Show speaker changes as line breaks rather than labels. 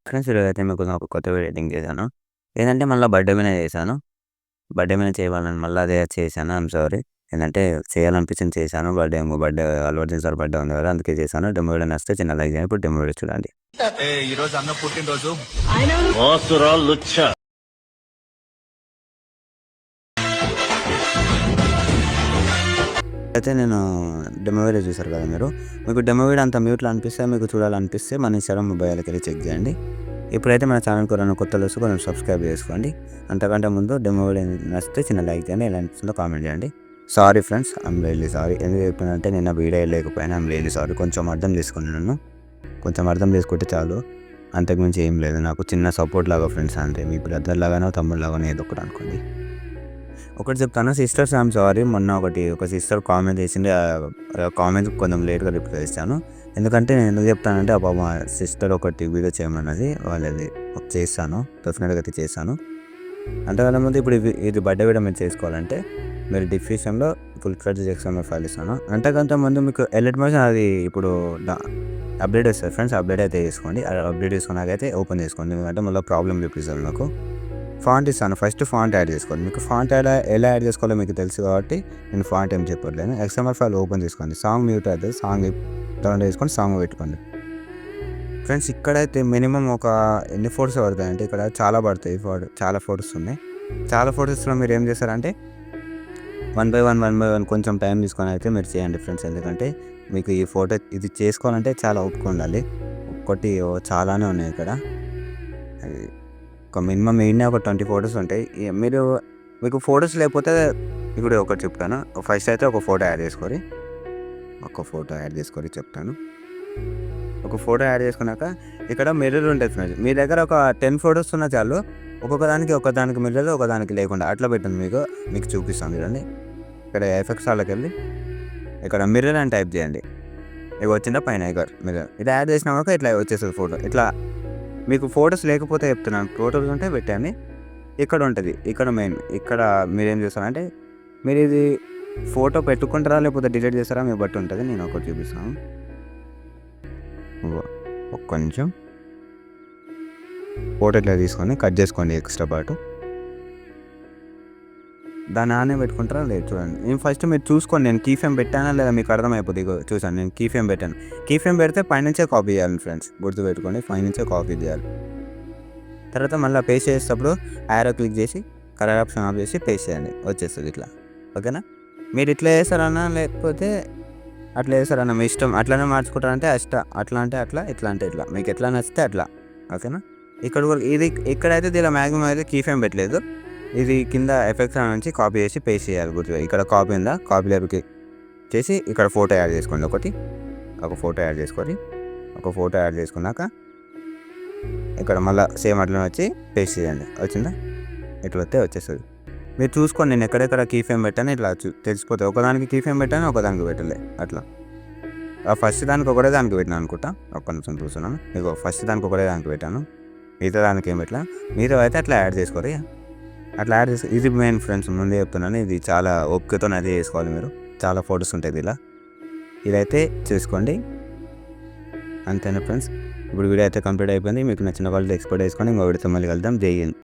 Friends ఈరోజైతే మీకు ఒక కొత్త వీడియో ఎడిటింగ్ చేశాను. ఏదంటే మళ్ళా బర్త్‌డే మీద చేశాను. బర్త్‌డే మీద చేయాలని మళ్ళీ అదే చేశాను. సారీ. ఏందంటే చేయాలనిపించింది చేశాను. Birthday Allu Arjun sir birthday ఉంది కదా! అందుకే చేశాను. డెమో వీడియో నచ్చితే చిన్న లైక్ చేయండి. ఇప్పుడు డెమో వీడియో చూడండి.
ఈరోజు అన్న పుట్టినరోజు.
అయితే నేను డెమో వీడియో చూసారు కదా మీరు. మీకు డెమో వీడియో అంత మ్యూట్‌లో అనిపిస్తే మీకు చూడాలనిపిస్తే మన ఇన్‌స్టాగ్రామ్ మొబైల్‌కెళ్ళి చెక్ చేయండి. ఇప్పుడైతే మన ఛానల్‌కి ఎవరైనా కొత్తోళ్ళు వస్తే కొంచెం సబ్స్క్రైబ్ చేసుకోండి. అంతకంటే ముందు డెమో వీడియో నచ్చితే చిన్న లైక్ చేయండి. ఎలా అనిపిస్తుందో కామెంట్ చేయండి. Sorry friends. I'm really sorry. ఎందుకు చెప్తున్నానంటే నిన్న వీడియో వేయలేకపోయినా ఐయామ్ రియల్లీ సారీ. కొంచెం అర్థం చేసుకోండి నన్ను. కొంచెం అర్థం చేసుకుంటే చాలు. అంతకుమించి ఏం లేదు. నాకు చిన్న సపోర్ట్ లాగా ఫ్రెండ్స్ అంతే. మీ బ్రదర్ లాగానో తమ్ముడు లాగానో ఏదో ఒకటి అనుకోండి. ఒకటి చెప్తాను సిస్టర్స్ ఐయామ్ సారీ. మొన్న ఒక సిస్టర్ కామెంట్ చేసింది. కామెంట్ కొంచెం లేట్‌గా రిప్లై ఇచ్చాను. ఎందుకంటే నేను ఎందుకు చెప్తానంటే మా సిస్టర్ ఒకటి వీడియో చేయమన్నది. వాళ్ళది చేస్తాను. డెఫినెట్‌గా అయితే చేశాను. అంతకన్నా ముందు ఇప్పుడు ఇది బర్త్‌డే వీడియో మీరు చేసుకోవాలంటే మీరు డిస్క్రిప్షన్‌లో ఫుల్ ఫ్లెడ్జ్డ్ ఎక్స్ఎంఎల్ ఫైల్ ఇస్తాను. అంతకంటే ముందు మీకు ఎలర్ట్ మోషన్ అది ఇప్పుడు అప్డేట్ వస్తుంది ఫ్రెండ్స్. అప్డేట్ అయితే చేసుకోండి. అప్డేట్ చేసుకున్నాకైతే ఓపెన్ చేసుకోండి. ఎందుకంటే మళ్ళీ ప్రాబ్లమ్ చూపిస్తుంది నాకు. ఫాంట్ ఇస్తాను. ఫస్ట్ ఫాంట్ యాడ్ చేసుకోండి. మీకు ఫాంట్ ఎలా యాడ్ చేసుకోవాలో మీకు తెలుసు కాబట్టి నేను ఫాంట్ ఏం చెప్పట్లేదు. ఎక్స్ఎంఎల్ ఫైల్ ఓపెన్ చేసుకోండి. సాంగ్ మ్యూట్ అవుతుంది. సాంగ్ డౌన్లోడ్ చేసుకొని సాంగ్ పెట్టుకోండి. ఫ్రెండ్స్ ఇక్కడైతే మినిమం ఒక ఎన్ని ఫోటోస్ పడతాయంటే ఇక్కడ చాలా పడతాయి. చాలా ఫొటోస్ ఉన్నాయి. చాలా ఫొటోస్లో మీరు ఏం చేస్తారంటే వన్ బై వన్ కొంచెం టైం తీసుకొని అయితే మీరు చేయండి ఫ్రెండ్స్. ఎందుకంటే మీకు ఈ ఫోటో ఇది చేసుకోవాలంటే చాలా ఓపిక ఉండాలి. ఒక్కటి చాలానే ఉన్నాయి ఇక్కడ. ఒక మినిమం ఈడనే ఒక 20 ఫొటోస్ ఉంటాయి. మీకు ఫొటోస్ లేకపోతే ఇప్పుడు ఒకటి చెప్తాను. ఫస్ట్ అయితే ఒక ఫోటో యాడ్ చేసుకోండి. చెప్తాను. ఒక ఫోటో యాడ్ చేసుకున్నాక ఇక్కడ మిర్రర్ ఉంటుంది ఫ్రెండ్స్. మీ దగ్గర ఒక 10 ఫొటోస్ ఉన్నా చాలు. ఒకదానికి మిర్రర్ ఒకదానికి లేకుండా అట్లా పెట్టండి. మీకు చూపిస్తాను చూడండి. ఇక్కడ ఎఫెక్ట్స్ వాళ్ళకి వెళ్ళి ఇక్కడ మిర్రర్ అని టైప్ చేయండి. ఇక వచ్చిందా పైన మిర్రర్. ఇది యాడ్ చేసినాక ఇట్లా వచ్చేస్తుంది ఫోటో. ఇట్లా మీకు ఫొటోస్ లేకపోతే చెప్తున్నాను. ఫొటోస్ ఉంటే పెట్టండి. ఇక్కడ ఉంటుంది. ఇక్కడ మెయిన్ ఇక్కడ మీరేం చేస్తారంటే మీరు ఇది ఫోటో పెట్టుకుంటారా లేకపోతే డిలీట్ చేస్తారా మీ బట్టి ఉంటుంది. నేను ఒకటి చూపిస్తాను. ఒక్క నిమిషం. ఫోటో ఇట్లా తీసుకొని కట్ చేసుకోండి ఎక్స్ట్రా పార్ట్. దాన్ని ఆనే పెట్టుకుంటారా లేదు చూడండి. నేను ఫస్ట్ మీరు చూసుకోండి. నేను కీ ఫ్రేమ్ పెట్టానా లేదా మీకు అర్థమైపోతుంది. చూసాను నేను కీ ఫ్రేమ్ పెట్టాను. కీ ఫ్రేమ్ పెడితే పైనుంచే కాపీ చేయాలి ఫ్రెండ్స్. గుర్తుపెట్టుకోండి. పైనుంచే కాపీ చేయాలి. తర్వాత మళ్ళీ పేస్ట్ చేసేటప్పుడు యారో క్లిక్ చేసి కలర్ ఆప్షన్ ఆఫ్ చేసి పేస్ట్ చేయండి. వచ్చేస్తుంది ఇట్లా. ఓకేనా. మీరు ఇట్లా చేస్తారన్నా లేకపోతే అట్లా చేస్తారన్నా మీ ఇష్టం. అట్లనే మార్చుకుంటారంటే అట్లా అంటే అట్లా, ఇట్లా అంటే ఇట్లా. మీకు ఎట్లా నచ్చితే అట్లా. ఓకేనా. ఇక్కడైతే దీనిలో మ్యాక్సిమం అయితే కీ ఫ్రేమ్ పెట్టలేదు. ఇది కింద ఎఫెక్ట్స్ నుంచి కాపీ చేసి పేస్ట్ చేయాలి. గుర్తుగా ఇక్కడ కాపీ ఉందా, కాపీ లేరుకి చేసి ఇక్కడ ఫోటో యాడ్ చేసుకోండి. ఒక ఫోటో యాడ్ చేసుకున్నాక ఇక్కడ మళ్ళీ సేమ్ అట్లనే వచ్చి పేస్ట్ చేయండి. వచ్చిందా. ఇట్లా వస్తే వచ్చేస్తుంది. మీరు చూసుకోండి. నేను ఎక్కడెక్కడ కీ ఫ్రేమ్ పెట్టాను ఇట్లా తెలిసిపోతుంది. ఒకదానికి కీ ఫ్రేమ్ పెట్టాను, ఒకదానికి పెట్టలే. అట్లా ఫస్ట్ దానికి ఒకటే దానికి పెట్టాను అనుకుంటా. ఒక్క నిమిషం చూస్తున్నాను. ఇగో ఫస్ట్ దానికి ఒకటే దానికి పెట్టాను. మిగతా దానికి ఏం పెట్టలా. మిగతా అయితే అట్లా యాడ్ చేసుకోరు. అట్లా యాడ్ చేసి ఇది మెయిన్ ఫ్రెండ్స్. ముందే చెప్తున్నాను. ఇది చాలా ఓపికతో అదే చేసుకోవాలి మీరు. చాలా ఫొటోస్ ఉంటాయి ఇలా. ఇదైతే చేసుకోండి. అంతేనా ఫ్రెండ్స్. ఇప్పుడు వీడియో అయితే కంప్లీట్ అయిపోయింది. మీకు నచ్చిన వాళ్ళు ఎక్స్పోర్ట్ చేసుకొని ఇంకో వీడియోతో మళ్ళీ కలుద్దాం. జై హింద్.